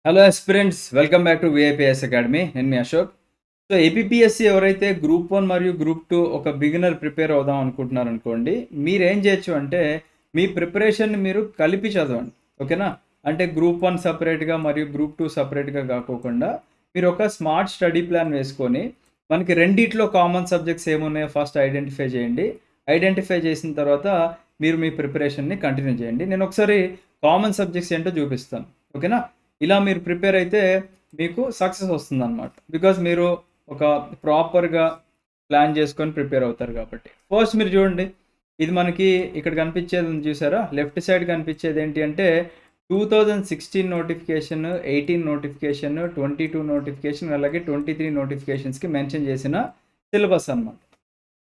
Hello aspirants, welcome back to VIPS academy. నేను మీ Ashok. So APPSC ఎవరైతే group 1 మరియు group 2 ఒక బిగినర్ ప్రిపేర్ అవుదాం అనుకుంటున్నారనుకోండి, మీరేం చేయొచ్చు అంటే మీ ప్రిపరేషన్ని మీరు కలిపి చదవండి. ఓకేనా? అంటే గ్రూప్ 1 సపరేట్గా మరియు గ్రూప్ 2 సపరేట్గా కాకోకుండా మీరు ఒక స్మార్ట్ స్టడీ ప్లాన్ వేసుకొని మనకి రెండిట్లో కామన్ సబ్జెక్ట్స్ ఏమున్నాయో ఫస్ట్ ఐడెంటిఫై చేయండి. ఐడెంటిఫై చేసిన తర్వాత మీరు మీ ప్రిపరేషన్ని కంటిన్యూ చేయండి. నేను ఒకసారి కామన్ సబ్జెక్ట్స్ ఏంటో చూపిస్తాను. ఓకేనా? ఇలా మీరు ప్రిపేర్ అయితే మీకు సక్సెస్ వస్తుందన్నమాట. బికాజ్ మీరు ఒక ప్రాపర్‌గా ప్లాన్ చేసుకొని ప్రిపేర్ అవుతారు కాబట్టి. ఫస్ట్ మీరు చూడండి, ఇది మనకి ఇక్కడ కనిపించేది ఉంది చూసారా? లెఫ్ట్ సైడ్ కనిపించేది ఏంటి అంటే 2016 నోటిఫికేషన్, 18 నోటిఫికేషన్, 22 నోటిఫికేషన్ అలాగే 23 నోటిఫికేషన్స్‌కి మెన్షన్ చేసిన సిలబస్ అన్నమాట.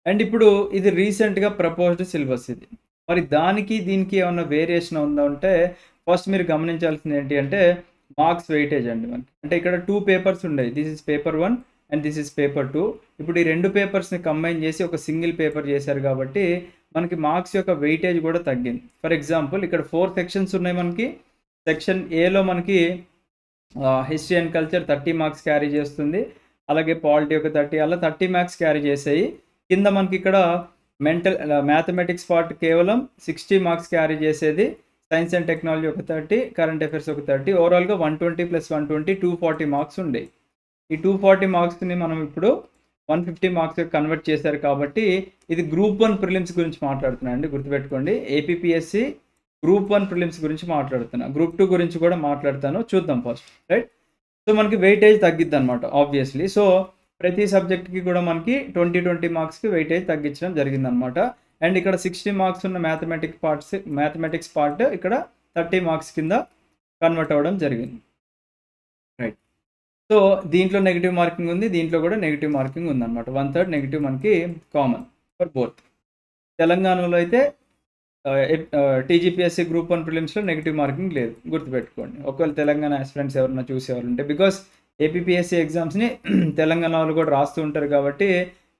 అండ్ ఇప్పుడు ఇది రీసెంట్‌గా ప్రపోజ్డ్ సిలబస్ ఇది. మరి దానికి దీనికి ఏమన్నా వేరియేషన్ ఉందా అంటే ఫస్ట్ మీరు గమనించాల్సింది ఏంటి అంటే మార్క్స్ వెయిటేజ్ అండి మనకి. అంటే ఇక్కడ 2 పేపర్స్ ఉండేవి. This is paper 1 and this is paper 2. ఇప్పుడు ఈ 2 పేపర్స్‌ని కంబైన్ చేసి ఒక సింగిల్ పేపర్ చేశారు కాబట్టి మనకి మార్క్స్ యొక్క వెయిటేజ్ కూడా తగ్గింది. ఫర్ ఎగ్జాంపుల్ ఇక్కడ 4 సెక్షన్స్ ఉన్నాయి మనకి. సెక్షన్ ఏలో మనకి history and culture 30 marks carry చేస్తుంది. అలాగే పాలిటీ ఒక 30 అలా 30 మార్క్స్ క్యారీ చేసాయి. కింద మనకి ఇక్కడ మ్యాథమెటిక్స్ పార్ట్ కేవలం 60 మార్క్స్ క్యారీ చేసేది. సైన్స్ అండ్ టెక్నాలజీ ఒక 30, కరెంట్ అఫైర్స్ ఒక 30, ఓవరాల్‌గా 120 + 120 240 మార్క్స్ ఉండేవి. ఈ 240 మార్క్స్‌ని మనం ఇప్పుడు 150 మార్క్స్‌కి కన్వర్ట్ చేశారు కాబట్టి ఇది గ్రూప్ 1 ప్రిలిమ్స్ గురించి మాట్లాడుతున్నా అండి, గుర్తుపెట్టుకోండి. ఏపీపీఎస్సీ గ్రూప్ 1 ప్రిలిమ్స్ గురించి మాట్లాడుతున్నా. గ్రూప్ 2 గురించి కూడా మాట్లాడతాను. చూద్దాం ఫస్ట్. రైట్? సో మనకి వెయిటేజ్ తగ్గిద్దనమాట ఆబ్వియస్లీ. సో ప్రతి సబ్జెక్ట్‌కి కూడా మనకి 20 మార్క్స్‌కి వెయిటేజ్ తగ్గించడం జరిగిందనమాట. అండ్ ఇక్కడ 60 మార్క్స్ ఉన్న మ్యాథమెటిక్స్ పార్ట్ ఇక్కడ 30 మార్క్స్ కింద కన్వర్ట్ అవ్వడం జరిగింది. రైట్? సో దీంట్లో నెగెటివ్ మార్కింగ్ ఉంది, దీంట్లో కూడా నెగెటివ్ మార్కింగ్ ఉందన్నమాట. 1/3 నెగెటివ్ మనకి కామన్ ఫర్ బోత్. తెలంగాణలో అయితే టీజీపీఎస్సీ గ్రూప్ 1 ప్రిలిమ్స్‌లో నెగెటివ్ మార్కింగ్ లేదు, గుర్తుపెట్టుకోండి. ఒకవేళ తెలంగాణ ఆస్పిరెంట్స్ ఎవరైనా చూసేవాళ్ళు ఉంటే, బికాస్ ఏపీపీఎస్సీ ఎగ్జామ్స్‌ని తెలంగాణ వాళ్ళు కూడా రాస్తూ ఉంటారు కాబట్టి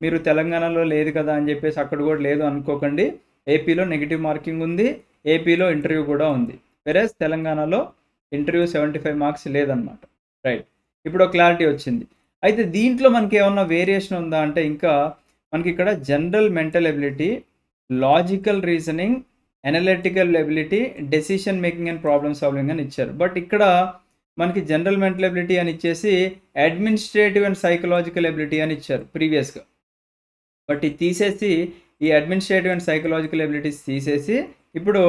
మీరు తెలంగాణలో లేదు కదా అని చెప్పేసి అక్కడ కూడా లేదు అనుకోకండి. ఏపీలో నెగెటివ్ మార్కింగ్ ఉంది, ఏపీలో ఇంటర్వ్యూ కూడా ఉంది. వెరాజ్ తెలంగాణలో ఇంటర్వ్యూ 75 మార్క్స్ లేదనమాట. రైట్? ఇప్పుడు క్లారిటీ వచ్చింది. అయితే దీంట్లో మనకి ఏమన్నా వేరియేషన్ ఉందా అంటే ఇంకా మనకి ఇక్కడ general mental ability, logical reasoning, analytical ability, decision making and problem solving అని ఇచ్చారు. బట్ ఇక్కడ మనకి జనరల్ మెంటల్ ఎబిలిటీ అని ఇచ్చేసి అడ్మినిస్ట్రేటివ్ అండ్ సైకలాజికల్ ఎబిలిటీ అని ఇచ్చారు ప్రీవియస్‌గా. బట్ ఇది తీసేసి ఈ అడ్మినిస్ట్రేటివ్ అండ్ సైకలాజికల్ ఎబిలిటీస్ తీసేసి ఇప్పుడు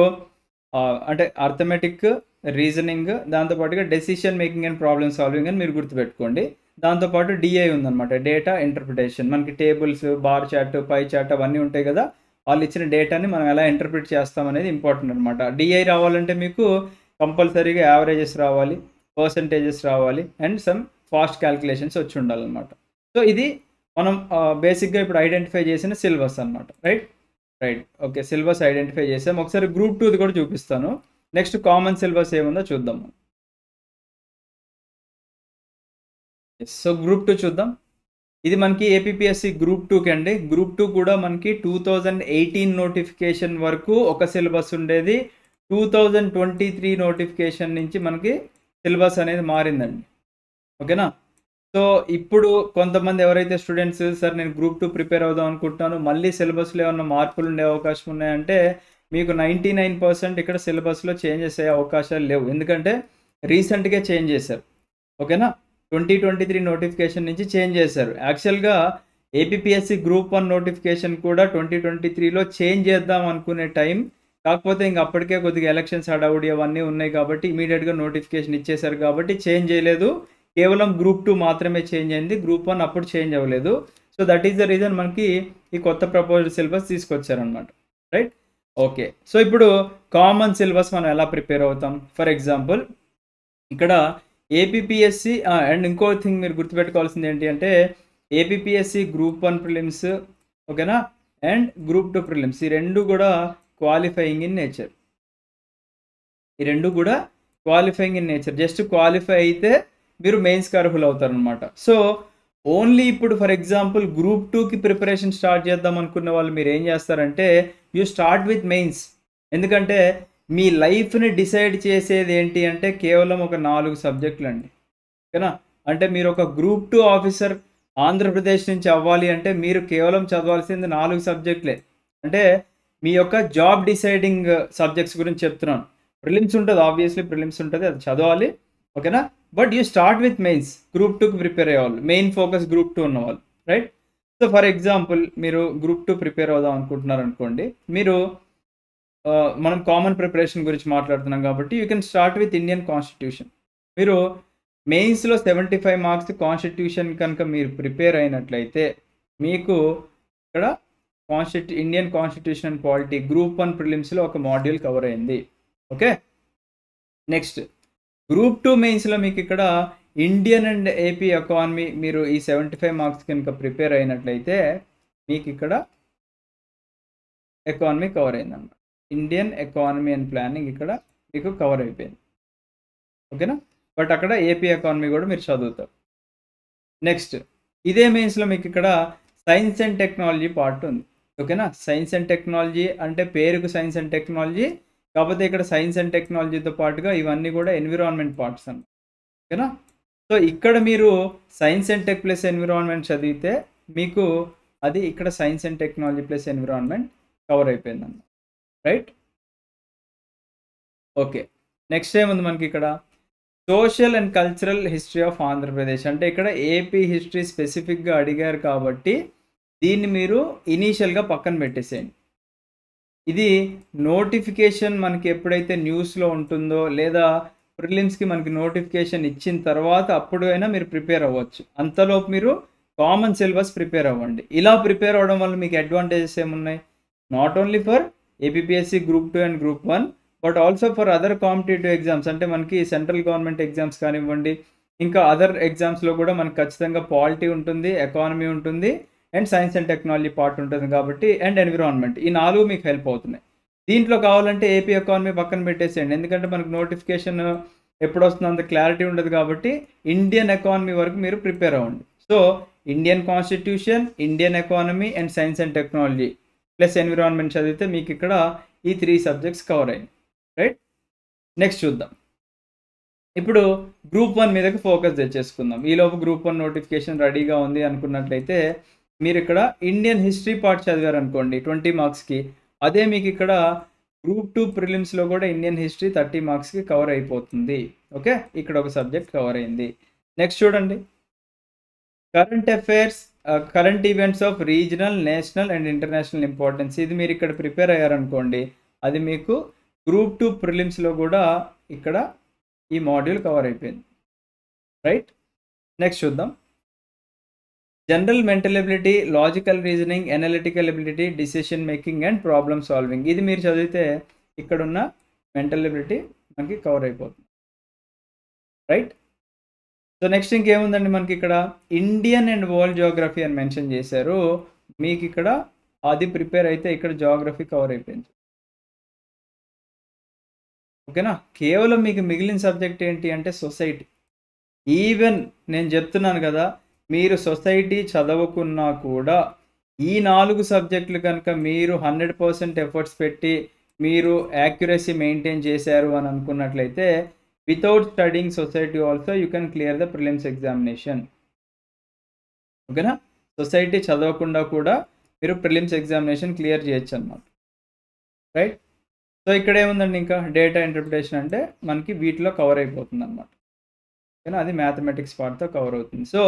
అంటే అర్థమెటిక్, రీజనింగ్, దాంతోపాటుగా decision making and problem solving అని మీరు గుర్తుపెట్టుకోండి. దాంతోపాటు డిఐ ఉందన్నమాట, డేటా ఇంటర్ప్రిటేషన్. మనకి tables, bar chart, pie chart అవన్నీ ఉంటాయి కదా. వాళ్ళు ఇచ్చిన డేటాని మనం ఎలా ఇంటర్ప్రిట్ చేస్తాం అనేది ఇంపార్టెంట్ అనమాట. డిఐ రావాలంటే మీకు కంపల్సరీగా యావరేజెస్ రావాలి, పర్సంటేజెస్ రావాలి అండ్ సమ్ ఫాస్ట్ క్యాల్కులేషన్స్ వచ్చి ఉండాలన్నమాట. సో ఇది మనం బేసిక్‌గా ఇప్పుడు ఐడెంటిఫై చేసిన సిలబస్ అనమాట. Right? Right. Okay. Syllabus identify చేసాం. ఒకసారి గ్రూప్ 2ది కూడా చూపిస్తాను. నెక్స్ట్ కామన్ సిలబస్ ఏముందో చూద్దాం. సో గ్రూప్ 2 చూద్దాం. ఇది మనకి ఏపీపీఎస్సీ గ్రూప్ 2కి అండి. గ్రూప్ 2 కూడా మనకి 2018 నోటిఫికేషన్ వరకు ఒక సిలబస్ ఉండేది. 2023 నోటిఫికేషన్ నుంచి మనకి సిలబస్ అనేది మారిందండి. ఓకేనా? సో ఇప్పుడు కొంతమంది ఎవరైతే స్టూడెంట్స్ సార్ నేను గ్రూప్ 2 ప్రిపేర్ అవుదాం అనుకుంటున్నాను, మళ్ళీ సిలబస్‌లో ఏమన్నా మార్పులు ఉండే అవకాశం ఉన్నాయంటే మీకు 99% ఇక్కడ సిలబస్‌లో చేంజెస్ అయ్యే అవకాశాలు లేవు. ఎందుకంటే రీసెంట్‌గా చేంజ్ చేశారు. ఓకేనా? 2023 నోటిఫికేషన్ నుంచి చేంజ్ చేశారు. యాక్చువల్‌గా ఏపీపీఎస్సీ గ్రూప్ 1 నోటిఫికేషన్ కూడా 2023లో చేంజ్ చేద్దాం అనుకునే టైం. కాకపోతే ఇంక అప్పటికే కొద్దిగా ఎలక్షన్స్ హడావుడి అవన్నీ ఉన్నాయి కాబట్టి ఇమ్మీడియేట్‌గా నోటిఫికేషన్ ఇచ్చేశారు కాబట్టి చేంజ్ చేయలేదు. కేవలం గ్రూప్ 2 మాత్రమే చేంజ్ అయింది. గ్రూప్ 1 అప్పుడు చేంజ్ అవ్వలేదు. So that is the reason మనకి ఈ కొత్త ప్రపోజ్డ్ సిలబస్ తీసుకొచ్చారనమాట. రైట్? ఓకే. సో ఇప్పుడు కామన్ సిలబస్ మనం ఎలా ప్రిపేర్ అవుతాం? ఫర్ ఎగ్జాంపుల్ ఇక్కడ ఏపీపీఎస్సీ అండ్ ఇంకో థింగ్ మీరు గుర్తుపెట్టుకోవాల్సింది ఏంటి అంటే ఏపీపీఎస్సీ గ్రూప్ 1 ప్రిలిమ్స్, ఓకేనా, అండ్ గ్రూప్ 2 ప్రిలిమ్స్ ఈ రెండు కూడా క్వాలిఫైయింగ్ ఇన్ నేచర్. ఈ రెండు కూడా qualifying in nature. Just qualify అయితే మీరు మెయిన్స్‌కి అర్హులు అవుతారనమాట. సో ఓన్లీ ఇప్పుడు ఫర్ ఎగ్జాంపుల్ గ్రూప్ 2కి ప్రిపరేషన్ స్టార్ట్ చేద్దాం అనుకున్న వాళ్ళు మీరు ఏం చేస్తారంటే యూ స్టార్ట్ విత్ మెయిన్స్. ఎందుకంటే మీ లైఫ్‌ని డిసైడ్ చేసేది ఏంటి అంటే కేవలం ఒక 4 సబ్జెక్టులండి. ఓకేనా? అంటే మీరు ఒక గ్రూప్ 2 ఆఫీసర్ ఆంధ్రప్రదేశ్ నుంచి అవ్వాలి అంటే మీరు కేవలం చదవాల్సింది 4 సబ్జెక్టులే. అంటే మీ యొక్క జాబ్ డిసైడింగ్ సబ్జెక్ట్స్ గురించి చెప్తున్నాను. ప్రిలిమ్స్ ఉంటది. ఆబ్వియస్‌లీ ప్రిలిమ్స్ ఉంటది. అది చదవాలి. ఓకేనా? But you start with mains. Group 2కి ప్రిపేర్ అయ్యేవాళ్ళు. మెయిన్ ఫోకస్ గ్రూప్ 2 ఉన్నవాళ్ళు. రైట్? సో, ఫర్ ఎగ్జాంపుల్ మీరు గ్రూప్ 2 ప్రిపేర్ అవుదాం అనుకుంటున్నారనుకోండి. మీరు మనం కామన్ ప్రిపరేషన్ గురించి మాట్లాడుతున్నాం కాబట్టి you can start with Indian constitution. మీరు మెయిన్స్‌లో 75 మార్క్స్ కాన్స్టిట్యూషన్ కనుక మీరు ప్రిపేర్ అయినట్లయితే మీకు ఇక్కడ Indian constitution and polity group 1 ప్రిలిమ్స్‌లో ఒక మాడ్యూల్ కవర్ అయింది. ఓకే. నెక్స్ట్ గ్రూప్ 2 మెయిన్స్‌లో మీకు ఇక్కడ ఇండియన్ అండ్ ఏపీ ఎకానమీ మీరు ఈ 75 మార్క్స్ కనుక ప్రిపేర్ అయినట్లయితే మీకు ఇక్కడ ఎకానమీ కవర్ అయిందన్నమాట. ఇండియన్ ఎకానమీ అండ్ ప్లానింగ్ ఇక్కడ మీకు కవర్ అయిపోయింది. ఓకేనా? బట్ అక్కడ ఏపీ ఎకానమీ కూడా మీరు చదువుతారు. నెక్స్ట్ ఇదే మెయిన్స్‌లో మీకు ఇక్కడ సైన్స్ అండ్ టెక్నాలజీ పార్ట్ ఉంది. ఓకేనా? సైన్స్ అండ్ టెక్నాలజీ అంటే పేరుకు సైన్స్ అండ్ టెక్నాలజీ, కాకపోతే ఇక్కడ సైన్స్ అండ్ టెక్నాలజీతో పాటుగా ఇవన్నీ కూడా ఎన్విరాన్మెంట్ పార్ట్స్ అన్నమాట. ఓకేనా? సో, ఇక్కడ మీరు science and tech plus environment చదివితే మీకు అది ఇక్కడ science and technology plus environment cover అయిపోయిందన్నమాట. రైట్? ఓకే. నెక్స్ట్ ఏముంది మనకి ఇక్కడ social and cultural history of Andhra Pradesh. అంటే ఇక్కడ ఏపీ హిస్టరీ స్పెసిఫిక్‌గా అడిగారు కాబట్టి దీన్ని మీరు ఇనీషియల్‌గా పక్కన పెట్టేసేయండి. ఇది నోటిఫికేషన్ మనకి ఎప్పుడైతే న్యూస్‌లో ఉంటుందో లేదా ప్రిలిమ్స్‌కి మనకి నోటిఫికేషన్ ఇచ్చిన తర్వాత అప్పుడు అయినా మీరు ప్రిపేర్ అవ్వచ్చు. అంతలోపు మీరు కామన్ సిలబస్ ప్రిపేర్ అవ్వండి. ఇలా ప్రిపేర్ అవ్వడం వల్ల మీకు అడ్వాంటేజెస్ ఏమున్నాయి? Not only for APPSC group 2 and group 1 but also for other competitive exams. అంటే మనకి సెంట్రల్ గవర్నమెంట్ ఎగ్జామ్స్ కానివ్వండి, ఇంకా అదర్ ఎగ్జామ్స్‌లో కూడా మనకు ఖచ్చితంగా పాలిటీ ఉంటుంది, ఎకానమీ ఉంటుంది and science and technology part ఉంటుంది కాబట్టి అండ్ ఎన్విరాన్మెంట్. ఈ 4 మీకు హెల్ప్ అవుతున్నాయి. దీంట్లో కావాలంటే ఏపీ ఎకానమీ పక్కన పెట్టేసేయండి. ఎందుకంటే మనకు నోటిఫికేషన్ ఎప్పుడొస్తుందో అంత క్లారిటీ ఉండదు కాబట్టి ఇండియన్ ఎకానమీ వరకు మీరు ప్రిపేర్ అవ్వండి. So, Indian constitution, Indian economy and science and technology plus environment చదివితే మీకు ఇక్కడ ఈ 3 సబ్జెక్ట్స్ కవర్ అయ్యాయి. రైట్? నెక్స్ట్ చూద్దాం. ఇప్పుడు గ్రూప్ 1 మీదకి ఫోకస్ తెచ్చేసుకుందాం. ఈలోపు గ్రూప్ 1 నోటిఫికేషన్ రెడీగా ఉంది అనుకున్నట్లయితే మీరు ఇక్కడ ఇండియన్ హిస్టరీ పార్ట్ చదివారనుకోండి 20 మార్క్స్‌కి. అదే మీకు ఇక్కడ గ్రూప్ 2 ప్రిలిమ్స్‌లో కూడా ఇండియన్ హిస్టరీ 30 మార్క్స్‌కి కవర్ అయిపోతుంది. ఓకే. ఇక్కడ ఒక సబ్జెక్ట్ కవర్ అయింది. నెక్స్ట్ చూడండి. Current affairs, current events of regional, national and international importance. ఇది మీరు ఇక్కడ ప్రిపేర్ అయ్యారనుకోండి అది మీకు గ్రూప్ 2 ప్రిలిమ్స్‌లో కూడా ఇక్కడ ఈ మాడ్యూల్ కవర్ అయిపోయింది. రైట్? నెక్స్ట్ చూద్దాం. General mental ability, logical reasoning, analytical ability, decision making and problem solving. ఇది మీరు చదివితే ఇక్కడున్న మెంటల్ ఎబిలిటీ మనకి కవర్ అయిపోతుంది. రైట్? సో, నెక్స్ట్ ఇంకేముందండి మనకి ఇక్కడ ఇండియన్ అండ్ వరల్డ్ జియోగ్రఫీ అని మెన్షన్ చేశారు. మీకు ఇక్కడ అది ప్రిపేర్ అయితే ఇక్కడ జియోగ్రఫీ కవర్ అయిపోయింది. ఓకేనా? కేవలం మీకు మిగిలిన సబ్జెక్ట్ ఏంటి అంటే సొసైటీ. ఈవెన్ నేను చెప్తున్నాను కదా, మీరు సొసైటీ చదవకున్నా కూడా ఈ 4 సబ్జెక్టులు కనుక మీరు 100% ఎఫర్ట్స్ పెట్టి మీరు యాక్యురసీ మెయింటైన్ చేశారు అని అనుకున్నట్లయితే without studying society also you can clear the prelims examination. ఓకేనా? సొసైటీ చదవకుండా కూడా మీరు ప్రిలిమ్స్ ఎగ్జామినేషన్ క్లియర్ చేయొచ్చు అన్నమాట. రైట్? సో, ఇక్కడ ఏముందండి ఇంకా డేటా ఇంటర్ప్రిటేషన్ అంటే మనకి వీటిలో కవర్ అయిపోతుంది అన్నమాట. ఓకేనా? అది మ్యాథమెటిక్స్ పార్ట్‌తో కవర్ అవుతుంది. సో,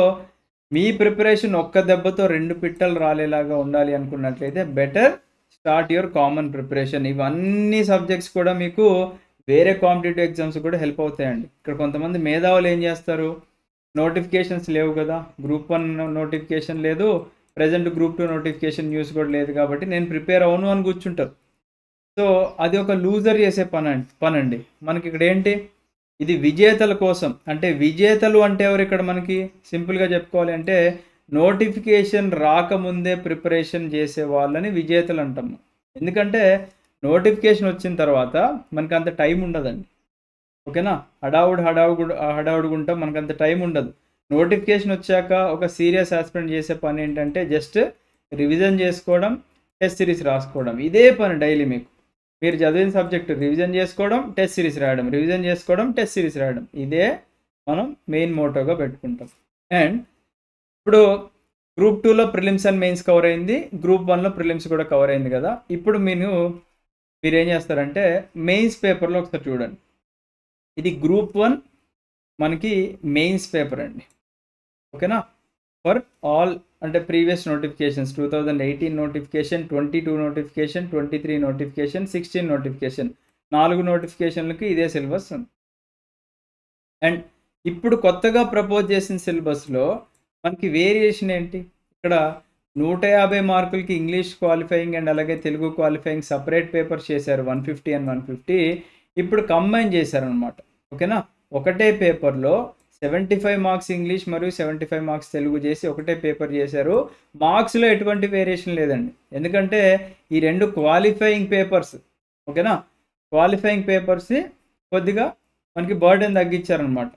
మీ ప్రిపరేషన్ ఒక్క దెబ్బతో 2 పిట్టలు రాలేలాగా ఉండాలి అనుకున్నట్లయితే better start your common preparation. ఇవన్నీ సబ్జెక్ట్స్ కూడా మీకు వేరే కాంపిటీటివ్ ఎగ్జామ్స్ కూడా హెల్ప్ అవుతాయండి. ఇక్కడ కొంతమంది మేధావులు ఏం చేస్తారు, నోటిఫికేషన్స్ లేవు కదా, గ్రూప్ 1 నోటిఫికేషన్ లేదు, ప్రెజెంట్ గ్రూప్ 2 నోటిఫికేషన్ న్యూస్ కూడా లేదు కాబట్టి నేను ప్రిపేర్ అవ్వను అని కూర్చుంటారు. సో, అది ఒక లూజర్ చేసే పనండి. మనకి ఇక్కడ ఏంటి, ఇది విజేతల కోసం. అంటే విజేతలు అంటే ఎవరు ఇక్కడ మనకి సింపుల్‌గా చెప్పుకోవాలి అంటే నోటిఫికేషన్ రాకముందే ప్రిపరేషన్ చేసే వాళ్ళని విజేతలు అంటాము. ఎందుకంటే నోటిఫికేషన్ వచ్చిన తర్వాత మనకు అంత టైం ఉండదండి. ఓకేనా? హడావుడిగా ఉంటాం, మనకు అంత టైం ఉండదు. నోటిఫికేషన్ వచ్చాక ఒక సీరియస్ ఆస్పిరెంట్ చేసే పని ఏంటంటే జస్ట్ రివిజన్ చేసుకోవడం, టెస్ట్ సిరీస్ రాసుకోవడం. ఇదే పని డైలీ మీకు. మీరు చదివిన సబ్జెక్టు రివిజన్ చేసుకోవడం, టెస్ట్ సిరీస్ రాయడం, రివిజన్ చేసుకోవడం, టెస్ట్ సిరీస్ రాయడం. ఇదే మనం మెయిన్ మోటోగా పెట్టుకుంటాం. అండ్ ఇప్పుడు గ్రూప్ 2లో ప్రిలిమ్స్ అండ్ మెయిన్స్ కవర్ అయింది, గ్రూప్ 1లో ప్రిలిమ్స్ కూడా కవర్ అయింది కదా. ఇప్పుడు మీరు ఏం చేస్తారంటే మెయిన్స్ పేపర్లో ఒకసారి చూడండి. ఇది గ్రూప్ 1 మనకి మెయిన్స్ పేపర్ అండి. ఓకేనా, ఫర్ ఆల్ అంటే previous notifications 2018 notification, 22 notification, 23 notification, 16 notification, 4 నోటిఫికేషన్లకి ఇదే సిలబస్ ఉంది. అండ్ ఇప్పుడు కొత్తగా ప్రపోజ్ చేసిన సిలబస్లో మనకి వేరియేషన్ ఏంటి, ఇక్కడ 150 మార్కులకి ఇంగ్లీష్ క్వాలిఫైయింగ్ అండ్ అలాగే తెలుగు క్వాలిఫైయింగ్ సపరేట్ పేపర్స్ చేశారు, 150 అండ్ 150. ఇప్పుడు కంబైన్ చేశారనమాట. ఓకేనా, ఒకటే పేపర్లో 75 మార్క్స్ ఇంగ్లీష్ మరియు 75 మార్క్స్ తెలుగు చేసి ఒకటే పేపర్ చేశారు. మార్క్స్లో ఎటువంటి వేరియేషన్ లేదండి, ఎందుకంటే ఈ రెండు క్వాలిఫైయింగ్ పేపర్స్. ఓకేనా, క్వాలిఫైయింగ్ పేపర్స్ కొద్దిగా మనకి బర్డెన్ తగ్గించారనమాట.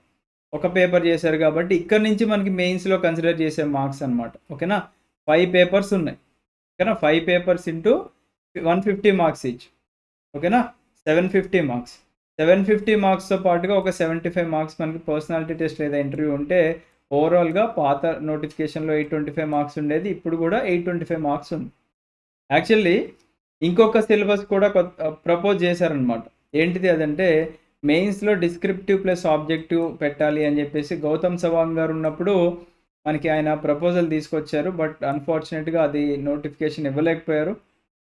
ఒక పేపర్ చేశారు కాబట్టి ఇక్కడ నుంచి మనకి మెయిన్స్లో కన్సిడర్ చేసే మార్క్స్ అనమాట. ఓకేనా, 5 పేపర్స్ ఉన్నాయి. ఓకేనా, 5 పేపర్స్ ఇంటూ 150 మార్క్స్ ఈచ్. ఓకేనా, 750 మార్క్స్. 750 మార్క్స్తో పాటుగా ఒక 75 మార్క్స్ మనకి పర్సనాలిటీ టెస్ట్ లేదా ఇంటర్వ్యూ ఉంటే ఓవరాల్గా పాత నోటిఫికేషన్లో 825 మార్క్స్ ఉండేది, ఇప్పుడు కూడా 825 మార్క్స్ ఉంది. యాక్చువల్లీ ఇంకొక సిలబస్ కూడా ప్రపోజ్ చేశారనమాట. ఏంటిది అదంటే మెయిన్స్లో డిస్క్రిప్టివ్ ప్లస్ ఆబ్జెక్టివ్ పెట్టాలి అని చెప్పేసి గౌతమ్ సవాంగ్ గారు ఉన్నప్పుడు మనకి ఆయన ప్రపోజల్ తీసుకొచ్చారు. బట్ అన్ఫార్చునేట్గా అది నోటిఫికేషన్ ఇవ్వలేకపోయారు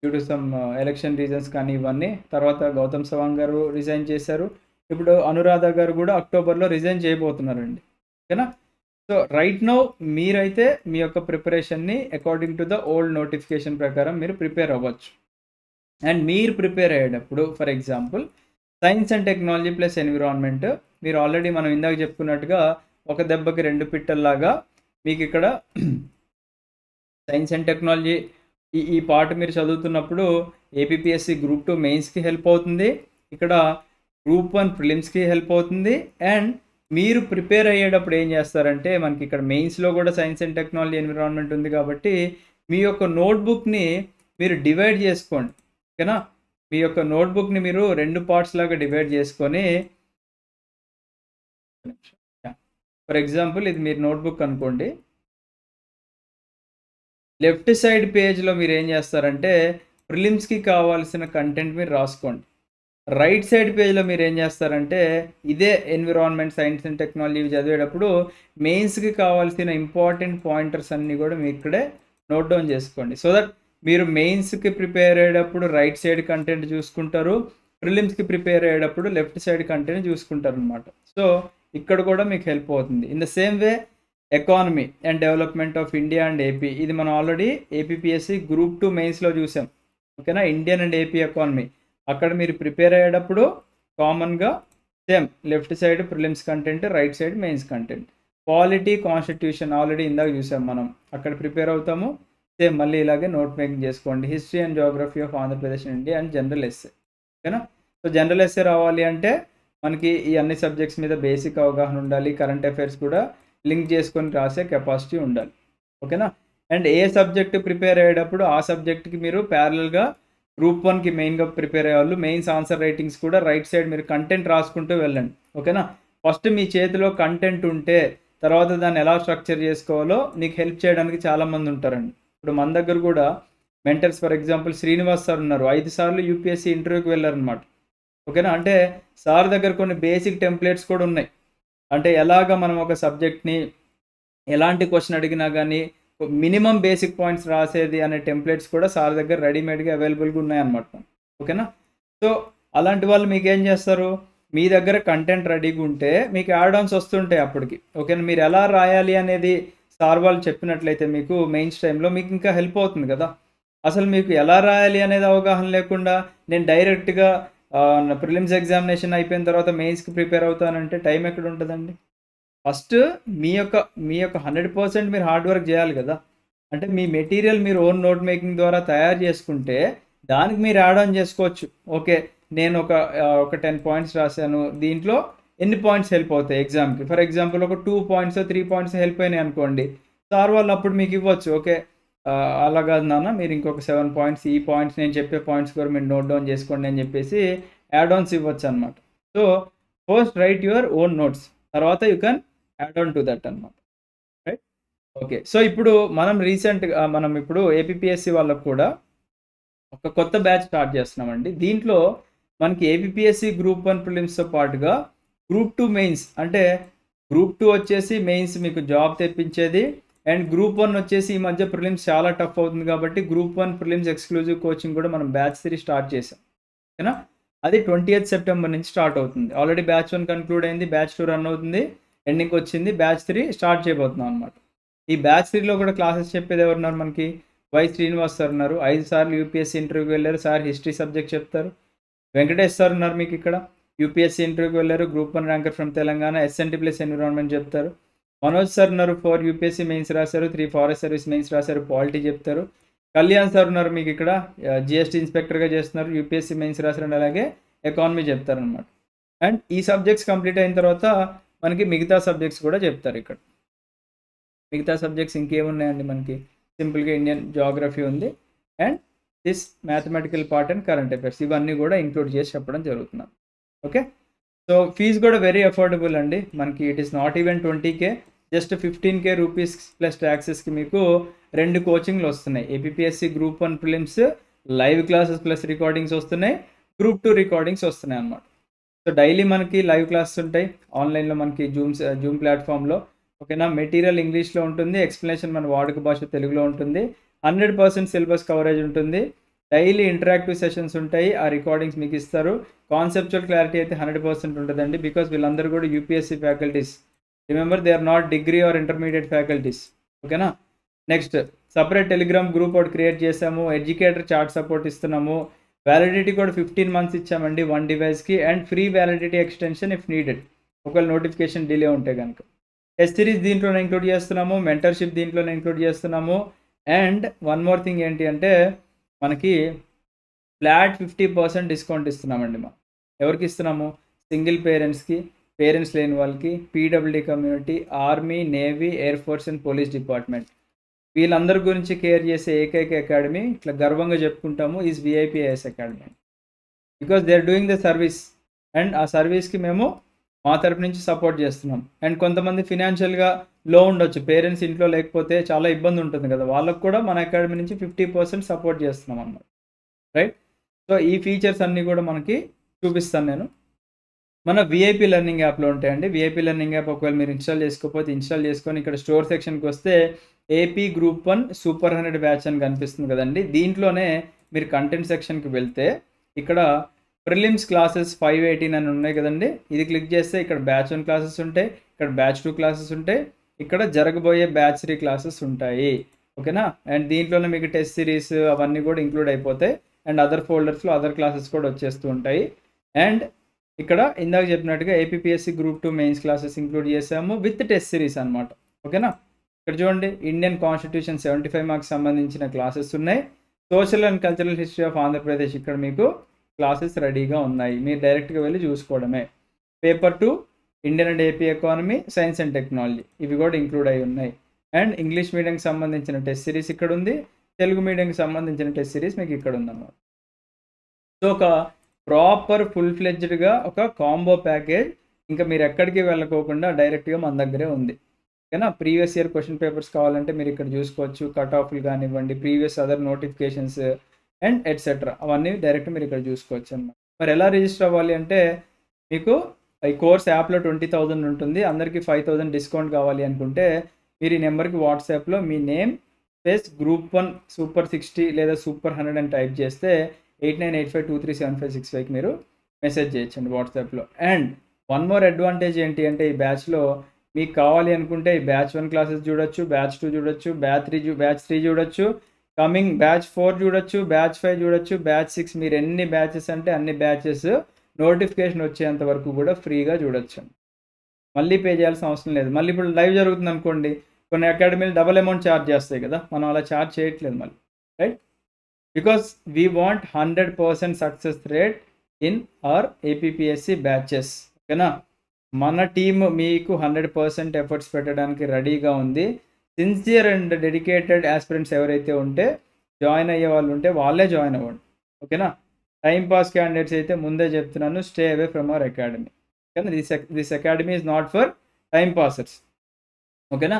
due to some election reasons కానీ ఇవన్నీ. తర్వాత గౌతమ్ సవాంగ్ గారు రిజైన్ చేశారు. ఇప్పుడు అనురాధ గారు కూడా అక్టోబర్లో రిజైన్ చేయబోతున్నారండి. ఓకేనా, సో రైట్ నౌ మీరైతే మీ యొక్క ప్రిపరేషన్ని according to the old notification ప్రకారం మీరు ప్రిపేర్ అవ్వచ్చు. అండ్ మీరు ప్రిపేర్ అయ్యేటప్పుడు for example science and technology plus environment, మీరు ఆల్రెడీ మనం ఇందాక చెప్పుకున్నట్టుగా ఒక దెబ్బకి 2 పిట్టల్లాగా మీకు ఇక్కడ సైన్స్ అండ్ టెక్నాలజీ ఈ పార్ట్ మీరు చదువుతున్నప్పుడు ఏపీపీఎస్సి గ్రూప్ 2 మెయిన్స్కి హెల్ప్ అవుతుంది, ఇక్కడ గ్రూప్ 1 ప్రిలిమ్స్కి హెల్ప్ అవుతుంది. అండ్ మీరు ప్రిపేర్ అయ్యేటప్పుడు ఏం చేస్తారంటే మనకి ఇక్కడ మెయిన్స్లో కూడా సైన్స్ అండ్ టెక్నాలజీ ఎన్విరాన్మెంట్ ఉంది కాబట్టి మీ యొక్క నోట్బుక్ని మీరు డివైడ్ చేసుకోండి. ఓకేనా, మీ యొక్క నోట్బుక్ని మీరు 2 పార్ట్స్ లాగా డివైడ్ చేసుకొని, ఫర్ ఎగ్జాంపుల్ ఇది మీరు నోట్బుక్ అనుకోండి, లెఫ్ట్ సైడ్ పేజ్లో మీరు ఏం చేస్తారంటే ప్రిలిమ్స్కి కావాల్సిన కంటెంట్ మీరు రాసుకోండి. రైట్ సైడ్ పేజ్లో మీరు ఏం చేస్తారంటే ఇదే ఎన్విరాన్మెంట్ సైన్స్ అండ్ టెక్నాలజీ చదివేటప్పుడు మెయిన్స్కి కావాల్సిన ఇంపార్టెంట్ పాయింటర్స్ అన్నీ కూడా మీరు ఇక్కడే నోట్ డౌన్ చేసుకోండి. సో దట్ మీరు మెయిన్స్కి ప్రిపేర్ అయ్యేటప్పుడు రైట్ సైడ్ కంటెంట్ చూసుకుంటారు, ప్రిలిమ్స్కి ప్రిపేర్ అయ్యేటప్పుడు లెఫ్ట్ సైడ్ కంటెంట్ చూసుకుంటారు అనమాట. సో ఇక్కడ కూడా మీకు హెల్ప్ అవుతుంది. In the same way economy and development of India and AP, ఇది మనం ఆల్రెడీ ఏపీపీఎస్సి గ్రూప్ 2 మెయిన్స్లో చూసాం. ఓకేనా, ఇండియన్ అండ్ ఏపీ ఎకానమీ అక్కడ మీరు ప్రిపేర్ అయ్యేటప్పుడు కామన్గా same left side prelims content, right side mains content. Polity constitution already ఇందాక చూసాం మనం, అక్కడ ప్రిపేర్ అవుతాము. సేమ్ మళ్ళీ ఇలాగే నోట్ మేకింగ్ చేసుకోండి. History and geography of Andhra Pradesh and India and general essay. ఓకేనా, సో జనరల్ ఎస్సే రావాలి అంటే మనకి ఈ అన్ని సబ్జెక్ట్స్ మీద బేసిక్ అవగాహన ఉండాలి, కరెంట్ అఫైర్స్ కూడా లింక్ చేసుకొని రాసే కెపాసిటీ ఉండాలి. ఓకేనా, అండ్ ఏ సబ్జెక్ట్ ప్రిపేర్ అయ్యేటప్పుడు ఆ సబ్జెక్ట్కి మీరు ప్యారల్గా గ్రూప్ 1కి మెయిన్గా ప్రిపేర్ అయ్యేవాళ్ళు మెయిన్స్ ఆన్సర్ రైటింగ్స్ కూడా రైట్ సైడ్ మీరు కంటెంట్ రాసుకుంటూ వెళ్ళండి. ఓకేనా, ఫస్ట్ మీ చేతిలో కంటెంట్ ఉంటే తర్వాత దాన్ని ఎలా స్ట్రక్చర్ చేసుకోవాలో మీకు హెల్ప్ చేయడానికి చాలామంది ఉంటారండి. ఇప్పుడు మన దగ్గర కూడా mentors for example Srinivas sir ఉన్నారు, 5 సార్లు యూపీఎస్సీ ఇంటర్వ్యూకి వెళ్ళారనమాట. ఓకేనా, అంటే సార్ దగ్గర కొన్ని బేసిక్ టెంప్లెట్స్ కూడా ఉన్నాయి. అంటే ఎలాగ మనం ఒక సబ్జెక్ట్ని ఎలాంటి క్వశ్చన్ అడిగినా కానీ మినిమం బేసిక్ పాయింట్స్ రాసేది అనే టెంప్లెట్స్ కూడా సార్ దగ్గర రెడీమేడ్గా అవైలబుల్గా ఉన్నాయన్నమాట. ఓకేనా, సో అలాంటి వాళ్ళు మీకు ఏం చేస్తారు, మీ దగ్గర కంటెంట్ రెడీగా ఉంటే మీకు యాడ్ ఆన్స్ వస్తుంటాయి అప్పటికి. ఓకేనా, మీరు ఎలా రాయాలి అనేది సార్ వాళ్ళు చెప్పినట్లయితే మీకు మెయిన్స్ టైంలో మీకు ఇంకా హెల్ప్ అవుతుంది కదా. అసలు మీకు ఎలా రాయాలి అనేది అవగాహన లేకుండా నేను డైరెక్ట్గా ప్రిలిమ్స్ ఎగ్జామినేషన్ అయిపోయిన తర్వాత మెయిన్స్కి ప్రిపేర్ అవుతానంటే టైం ఎక్కడ ఉంటుందండి. ఫస్ట్ మీ యొక్క 100% మీరు హార్డ్ వర్క్ చేయాలి కదా. అంటే మీ మెటీరియల్ మీరు ఓన్ నోట్ మేకింగ్ ద్వారా తయారు చేసుకుంటే దానికి మీరు యాడ్ ఆన్ చేసుకోవచ్చు. ఓకే, నేను ఒక 10 పాయింట్స్ రాశాను, దీంట్లో ఎన్ని పాయింట్స్ హెల్ప్ అవుతాయి ఎగ్జామ్కి. ఫర్ ఎగ్జాంపుల్ ఒక 2 పాయింట్స్ 3 పాయింట్స్ హెల్ప్ అయినాయి అనుకోండి, సార్ వాళ్ళు అప్పుడు మీకు ఇవ్వచ్చు. ఓకే, అలా కాదు నాన్న, మీరు ఇంకొక 7 పాయింట్స్, ఈ పాయింట్స్ నేను చెప్పే పాయింట్స్ కూడా మీరు నోట్ డౌన్ చేసుకోండి అని చెప్పేసి యాడ్ ఆన్స్ ఇవ్వచ్చు అనమాట. So first write your own notes, తర్వాత you can add on to that అనమాట. రైట్. ఓకే. సో ఇప్పుడు మనం ఇప్పుడు ఏపీపీఎస్సీ వాళ్ళకు కూడా ఒక కొత్త బ్యాచ్ స్టార్ట్ చేస్తున్నామండి. దీంట్లో మనకి ఏపీపీఎస్సీ గ్రూప్ 1 ప్రిలిమ్స్తో పాటుగా గ్రూప్ 2 మెయిన్స్, అంటే గ్రూప్ 2 వచ్చేసి మెయిన్స్ మీకు జాబ్ తెప్పించేది, అండ్ గ్రూప్ 1 వచ్చేసి ఈ మధ్య ప్రిలిమ్స్ చాలా టఫ్ అవుతుంది కాబట్టి గ్రూప్ 1 ప్రిలిమ్స్ ఎక్స్క్లూజివ్ కోచింగ్ కూడా మనం బ్యాచ్ 3 స్టార్ట్ చేసాం. ఓకేనా? అది 20th సెప్టెంబర్ నుంచి స్టార్ట్ అవుతుంది. ఆల్రెడీ బ్యాచ్ 1 కన్క్లూడ్ అయింది, బ్యాచ్ 2 రన్ అవుతుంది, ఎండింగ్కి వచ్చింది, బ్యాచ్ 3 స్టార్ట్ చేయబోతున్నాం అనమాట. ఈ బ్యాచ్ 3లో కూడా క్లాసెస్ చెప్పేది ఎవరున్నారు మనకి? వై శ్రీనివాస్ సార్ ఉన్నారు, 5 సార్లు యూపీఎస్సీ ఇంటర్వ్యూకి వెళ్ళారు, సార్ హిస్టరీ సబ్జెక్ట్ చెప్తారు. వెంకటేష్ సార్ ఉన్నారు మీకు ఇక్కడ, యూపీఎస్సీ ఇంటర్వ్యూకి వెళ్ళారు, group 1 ranker from Telangana, SNT plus environment చెప్తారు. మనోజ్ సార్ ఉన్నారు, 4 యూపీఎస్సీ మెయిన్స్ రాశారు, 3 ఫారెస్ట్ సర్వీస్ మెయిన్స్ రాశారు, పాలిటీ చెప్తారు. కళ్యాణ్ సార్ ఉన్నారు మీకు ఇక్కడ, జిఎస్టీ ఇన్స్పెక్టర్గా చేస్తున్నారు, యూపీఎస్సీ మెయిన్స్ రాశారు, అండ్ అలాగే ఎకానమీ చెప్తారు అనమాట. అండ్ ఈ సబ్జెక్ట్స్ కంప్లీట్ అయిన తర్వాత మనకి మిగతా సబ్జెక్ట్స్ కూడా చెప్తారు ఇక్కడ. మిగతా సబ్జెక్ట్స్ ఇంకేమున్నాయండి మనకి? సింపుల్గా ఇండియన్ జాగ్రఫీ ఉంది, and this mathematical part and current affairs, ఇవన్నీ కూడా ఇంక్లూడ్ చేసి చెప్పడం జరుగుతుంది. ఓకే. సో ఫీజు కూడా వెరీ అఫోర్డబుల్ అండి మనకి. It is not even 20K, just 15K rupees plus ట్యాక్సెస్కి మీకు 2 కోచింగ్లు వస్తున్నాయి. APPSC group 1 prelims live classes plus recordings వస్తున్నాయి, గ్రూప్ 2 రికార్డింగ్స్ వస్తున్నాయి అన్నమాట. సో డైలీ మనకి లైవ్ క్లాసెస్ ఉంటాయి ఆన్లైన్లో మనకి జూమ్ ప్లాట్ఫామ్లో. ఓకేనా? మెటీరియల్ ఇంగ్లీష్లో ఉంటుంది, ఎక్స్ప్లెనేషన్ మన వాడుక భాష తెలుగులో ఉంటుంది, 100% సిలబస్ కవరేజ్ ఉంటుంది, డైలీ ఇంటరాక్టివ్ సెషన్స్ ఉంటాయి, ఆ రికార్డింగ్స్ మీకు ఇస్తారు. కాన్సెప్చువల్ క్లారిటీ అయితే 100% ఉంటుందండి, బికాస్ వీళ్ళందరూ కూడా UPSC faculties. Remember, they are not degree or intermediate faculties. ఓకేనా? నెక్స్ట్, సపరేట్ టెలిగ్రామ్ గ్రూప్ ఒకటి క్రియేట్ చేసాము, ఎడ్యుకేటర్ చార్ట్ సపోర్ట్ ఇస్తున్నాము, వ్యాలిడిటీ కూడా 15 months ఇచ్చామండి 1 డివైస్కి, and free validity extension if needed, ఒకవేళ నోటిఫికేషన్ డిలే ఉంటే కనుక. టెస్ట్ సిరీస్ దీంట్లోనే ఇంక్లూడ్ చేస్తున్నాము, మెంటర్షిప్ దీంట్లోనే ఇంక్లూడ్ చేస్తున్నాము, అండ్ వన్ మోర్ థింగ్ ఏంటి అంటే మనకి ఫ్లాట్ 50% డిస్కౌంట్ ఇస్తున్నామండి. మనం ఎవరికి ఇస్తున్నాము? సింగిల్ పేరెంట్స్కి, పేరెంట్స్ లేని వాళ్ళకి, PWD community, army, navy, air force and police department, వీళ్ళందరి గురించి కేర్ చేసే ఏకైక అకాడమీ, ఇట్లా గర్వంగా చెప్పుకుంటాము, is VIPIS academy. Because they are doing the service, and ఆ సర్వీస్కి మేము మా తరపు నుంచి సపోర్ట్ చేస్తున్నాం. అండ్ కొంతమంది ఫినాన్షియల్గా లో ఉండొచ్చు, పేరెంట్స్ ఇంట్లో లేకపోతే చాలా ఇబ్బంది ఉంటుంది కదా, వాళ్ళకు కూడా మన అకాడమీ నుంచి 50% సపోర్ట్ చేస్తున్నాం అన్నమాట. రైట్. సో ఈ ఫీచర్స్ అన్నీ కూడా మనకి చూపిస్తాను నేను. మన విఐపి లెర్నింగ్ యాప్లో ఉంటాయండి. విఐపి లెర్నింగ్ యాప్ ఒకవేళ మీరు ఇన్స్టాల్ చేసుకోకపోతే ఇన్స్టాల్ చేసుకొని ఇక్కడ స్టోర్ సెక్షన్కి వస్తే ఏపీ గ్రూప్ 1 సూపర్ 100 బ్యాచ్ అని కనిపిస్తుంది కదండి. దీంట్లోనే మీరు కంటెంట్ సెక్షన్కి వెళ్తే ఇక్కడ ప్రిలిమ్స్ క్లాసెస్ 518 అని ఉన్నాయి కదండి, ఇది క్లిక్ చేస్తే ఇక్కడ బ్యాచ్ 1 క్లాసెస్ ఉంటాయి, ఇక్కడ బ్యాచ్ 2 క్లాసెస్ ఉంటాయి, ఇక్కడ జరగబోయే బ్యాచ్ 3 క్లాసెస్ ఉంటాయి. ఓకేనా? అండ్ దీంట్లోనే మీకు టెస్ట్ సిరీస్ అవన్నీ కూడా ఇంక్లూడ్ అయిపోతాయి, అండ్ అదర్ ఫోల్డర్స్లో అదర్ క్లాసెస్ కూడా వచ్చేస్తూ ఉంటాయి. అండ్ ఇక్కడ ఇందాక చెప్పినట్టుగా APPSC group 2 mains classes include చేసాము విత్ టెస్ట్ సిరీస్ అనమాట. ఓకేనా? ఇక్కడ చూడండి, ఇండియన్ కాన్స్టిట్యూషన్ 75 మార్క్స్ సంబంధించిన క్లాసెస్ ఉన్నాయి, social and cultural history of Andhra Pradesh ఇక్కడ మీకు క్లాసెస్ రెడీగా ఉన్నాయి, మీరు డైరెక్ట్గా వెళ్ళి చూసుకోవడమే. Paper 2 Indian and AP economy, science and technology, ఇవి కూడా ఇంక్లూడ్ అయి ఉన్నాయి. అండ్ ఇంగ్లీష్ మీడియంకి సంబంధించిన టెస్ట్ సిరీస్ ఇక్కడ ఉంది, తెలుగు మీడియంకి సంబంధించిన టెస్ట్ సిరీస్ మీకు ఇక్కడ ఉందన్నమాట. సో ఒక ప్రాపర్ ఫుల్ ఫ్లెడ్జ్డ్గా ఒక కాంబో ప్యాకేజ్, ఇంకా మీరు ఎక్కడికి వెళ్ళకోకుండా డైరెక్ట్గా మన దగ్గరే ఉంది. ఓకేనా? ప్రీవియస్ ఇయర్ క్వశ్చన్ పేపర్స్ కావాలంటే మీరు ఇక్కడ చూసుకోవచ్చు, కట్ ఆఫ్లు కానివ్వండి, previous other notifications and etcetera, అవన్నీ డైరెక్ట్ మీరు ఇక్కడ చూసుకోవచ్చు అన్నమాట. మరి ఎలా రిజిస్టర్ అవ్వాలి అంటే మీకు ఈ కోర్స్ యాప్లో 20,000 ఉంటుంది, అందరికీ 5,000 డిస్కౌంట్ కావాలి అనుకుంటే మీరు ఈ నెంబర్కి వాట్సాప్లో మీ నేమ్ స్పేస్ గ్రూప్ 1 సూపర్ 60 లేదా సూపర్ 100 అని టైప్ చేస్తే 8985237565కి మీరు మెసేజ్ చేయొచ్చండి వాట్సాప్లో. అండ్ వన్ మోర్ అడ్వాంటేజ్ ఏంటి అంటే ఈ బ్యాచ్లో మీకు కావాలి అనుకుంటే ఈ బ్యాచ్ 1 క్లాసెస్ చూడొచ్చు, బ్యాచ్ 2 చూడొచ్చు, బ్యాచ్ 3 చూడొచ్చు, కమింగ్ బ్యాచ్ 4 చూడొచ్చు, బ్యాచ్ 5 చూడొచ్చు, బ్యాచ్ 6, మీరు ఎన్ని బ్యాచెస్ అంటే అన్ని బ్యాచెస్ నోటిఫికేషన్ వచ్చేంత వరకు కూడా ఫ్రీగా చూడొచ్చు. మళ్ళీ పే చేయాల్సిన అవసరం లేదు. మళ్ళీ ఇప్పుడు లైవ్ జరుగుతుంది అనుకోండి, కొన్ని అకాడమీలు డబుల్ అమౌంట్ ఛార్జ్ చేస్తాయి కదా, మనం అలా ఛార్జ్ చేయట్లేదు మళ్ళీ. Right? Because we want 100% success rate in our APPSC batches. ఓకేనా? మన టీమ్ మీకు 100% ఎఫర్ట్స్ పెట్టడానికి రెడీగా ఉంది. సిన్సియర్ అండ్ డెడికేటెడ్ ఆస్పిరెంట్స్ ఎవరైతే ఉంటే జాయిన్ అయ్యే వాళ్ళు ఉంటే వాళ్ళే జాయిన్ అవ్వండి. ఓకేనా? టైం పాస్ క్యాండిడేట్స్ అయితే ముందే చెప్తున్నాను, stay away from our academy. ఓకేనా? This academy is not for time passers. ఓకేనా?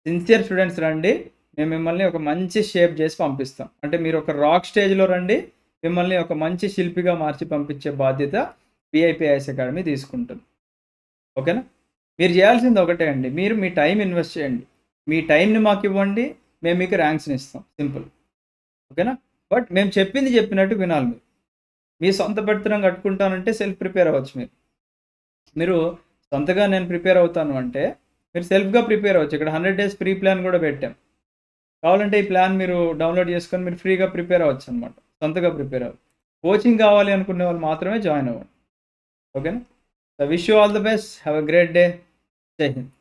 సిన్సియర్ స్టూడెంట్స్ రండి, మేము మిమ్మల్ని ఒక మంచి షేప్ చేసి పంపిస్తాం. అంటే మీరు ఒక రాక్ స్టేజ్లో రండి, మిమ్మల్ని ఒక మంచి శిల్పిగా మార్చి పంపించే బాధ్యత విఐపిఐఎస్ అకాడమీ తీసుకుంటుంది. ఓకేనా? మీరు చేయాల్సింది ఒకటే అండి, మీరు మీ టైం ఇన్వెస్ట్ చేయండి. మీ టైంని మాకు ఇవ్వండి, మేము మీకు ర్యాంక్స్ని ఇస్తాం. సింపుల్. ఓకేనా? బట్ మేము చెప్పింది చెప్పినట్టు వినాలి. మీరు మీ సొంత పెత్తనం కట్టుకుంటానంటే సెల్ఫ్ ప్రిపేర్ అవ్వచ్చు. మీరు సొంతగా నేను ప్రిపేర్ అవుతాను అంటే మీరు సెల్ఫ్గా ప్రిపేర్ అవ్వచ్చు. ఇక్కడ 100 days ఫ్రీ ప్లాన్ కూడా పెట్టాం. కావాలంటే ఈ ప్లాన్ మీరు డౌన్లోడ్ చేసుకొని మీరు ఫ్రీగా ప్రిపేర్ అవ్వచ్చు అనమాట. సొంతగా ప్రిపేర్ అవ్వచ్చు. కోచింగ్ కావాలి అనుకునే వాళ్ళు మాత్రమే జాయిన్ అవ్వండి. ఓకేనా? So wish you all the best. Have a great day. జై హింద్.